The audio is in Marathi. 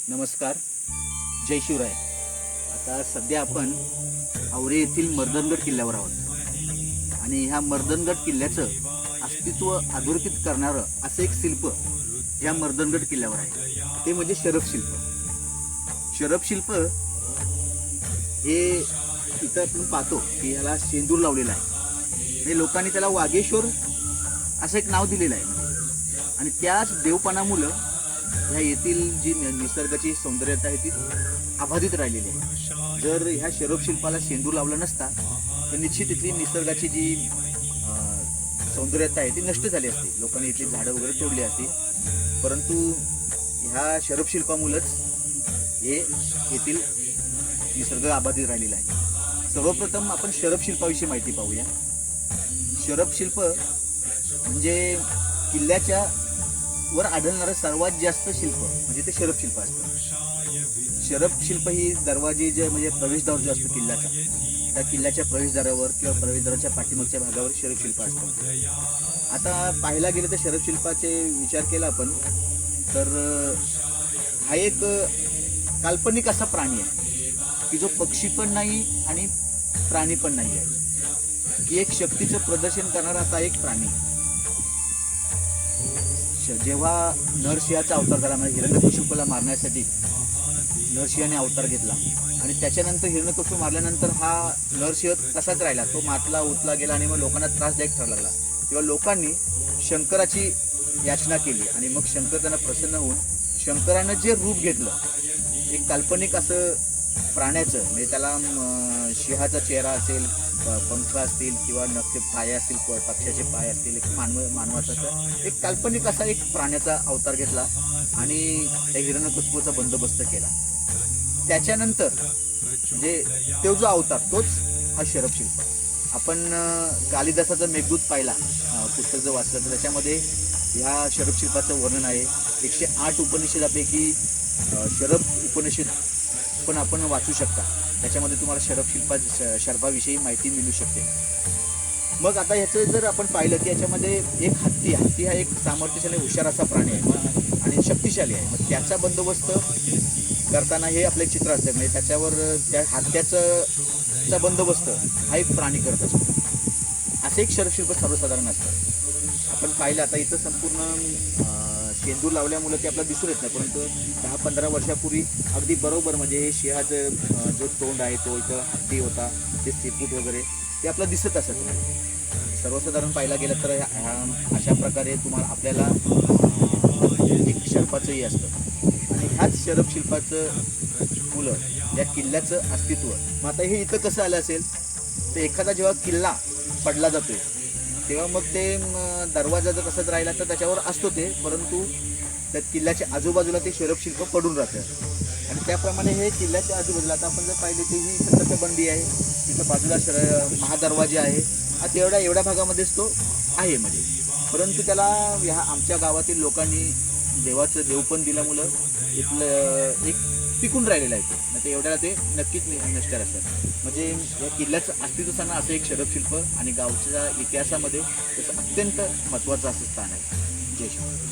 नमस्कार, जय शिवराय. आता सध्या आपण आवरे येथील मर्दनगड किल्ल्यावर आहोत आणि ह्या मर्दनगड किल्ल्याचं अस्तित्व अधोरेखित करणारं असं एक शिल्प ह्या मर्दनगड किल्ल्यावर आहे. ते म्हणजे शरफ शिल्प. शरफ शिल्प हे इथं आपण पाहतो की ह्याला शेंदूर लावलेला आहे. हे लोकांनी त्याला वागेश्वर असं एक नाव दिलेलं आहे आणि त्याच देवपणामुळं ह्या येथील जी निसर्गाची सौंदर्यता आहे ती अबाधित राहिलेली आहे. जर ह्या शरफ शिल्पाला शेंदूर लावला नसता तर निश्चित इथली निसर्गाची जी सौंदर्यता आहे ती नष्ट झाली असती. लोकांनी इथली झाडं वगैरे तोडली असती. परंतु ह्या शरफ शिल्पामुळंच हे येथील निसर्ग अबाधित राहिलेला आहे. सर्वप्रथम आपण शरफ शिल्पाविषयी माहिती पाहूया. शरफ शिल्प म्हणजे किल्ल्याच्या वर आढळणारं सर्वात जास्त शिल्प म्हणजे ते शरफ शिल्प असतं. शरफ शिल्प ही दरवाजे जे म्हणजे प्रवेशद्वार जो असतो किल्ल्याचा, त्या किल्ल्याच्या प्रवेशद्वारावर किंवा प्रवेशद्वाराच्या पाठीमागच्या भागावर शरफ शिल्प असतं. आता पाहायला गेलं तर शरफ शिल्पाचे विचार केला आपण तर हा एक काल्पनिक असा प्राणी आहे की जो पक्षी पण नाही आणि प्राणी पण नाही आहे, की एक शक्तीचं प्रदर्शन करणारा असा एक प्राणी. जेव्हा नरसिंहाचा अवतार झाला म्हणजे हिरण्यकशिपूला मारण्यासाठी नरसिंहाने अवतार घेतला आणि त्याच्यानंतर हिरण्यकशिपू मारल्यानंतर हा नरसिंह तसाच राहिला. तो मातला उतला गेला आणि मग लोकांना त्रासदायक ठरायला लागला. तेव्हा लोकांनी शंकराची याचना केली आणि मग शंकर त्यांना प्रसन्न होऊन शंकरानं जे रूप घेतलं एक काल्पनिक असं प्राण्याचं, म्हणजे त्याला सिंहाचा चेहरा असेल, पंख असतील किंवा नक्की पाय असतील, पक्ष्याचे पाय असतील, एक मानवाचा एक काल्पनिक असा एक प्राण्याचा अवतार घेतला आणि त्या हिरण्यकशिपूचा बंदोबस्त केला. त्याच्यानंतर म्हणजे तो जो अवतार तोच हा शरफ शिल्प. आपण कालिदासाचा मेघदूत पाहिला पुस्तक जर वाचलं तर त्याच्यामध्ये ह्या शरफ शिल्पाचं वर्णन आहे. 108 उपनिषदापैकी शरफ उपनिषद पण आपण वाचू शकता. त्याच्यामध्ये तुम्हाला शरफ शरफाविषयी माहिती मिळू शकते. मग आता ह्याचं जर आपण पाहिलं की याच्यामध्ये एक हत्ती हा एक सामर्थ्यशाली हुशार असा प्राणी आहे आणि शक्तिशाली आहे. मग त्याचा बंदोबस्त करताना हे आपले चित्र असते, म्हणजे त्याच्यावर त्या हत्तीचा बंदोबस्त हा एक प्राणी करत असतो. असं एक शरफ शिल्प सर्वसाधारण असतं. आपण पाहिलं आता इथं संपूर्ण शेंदूर लावल्यामुळे ते आपल्याला दिसून येत नाही, परंतु 10-15 वर्षापूर्वी अगदी बरोबर म्हणजे हे सिंहाचं जो तोंड आहे तो इथं हत्ती होता, ते सीपूट वगैरे ते आपल्याला दिसत असत. सर्वसाधारण पाहायला गेलं तर अशा प्रकारे तुम्हाला आपल्याला एक शरफाचंही असतं आणि ह्याच शरफ शिल्पाचं मुलं या किल्ल्याचं अस्तित्व. मग आता हे इथं कसं आलं असेल तर एखादा जेव्हा किल्ला पडला जातोय तेव्हा मग ते दरवाजा जर तसंच राहिला तर त्याच्यावर असतो ते, परंतु त्या किल्ल्याच्या आजूबाजूला ते शरफ शिल्प पडून राहतं आणि त्याप्रमाणे हे किल्ल्याच्या आजूबाजूला आता आपण जर पाहिलं तर ही इथं तटबंदी आहे, तिथं बाजूला महादरवाजा आहे. आता एवढ्या भागामध्येच तो आहे म्हणजे, परंतु त्याला ह्या आमच्या गावातील लोकांनी देवाचं देवपण दिल्यामुळं इथलं एक टिकून राहिलेलं आहे. ते एवढ्याला ते नक्कीच नष्ट असतात. म्हणजे या किल्ल्याचं अस्तित्व सांगणं असं एक शरफ शिल्प आणि गावच्या इतिहासामध्ये त्याचं अत्यंत महत्त्वाचं असं स्थान आहे. जय श्री.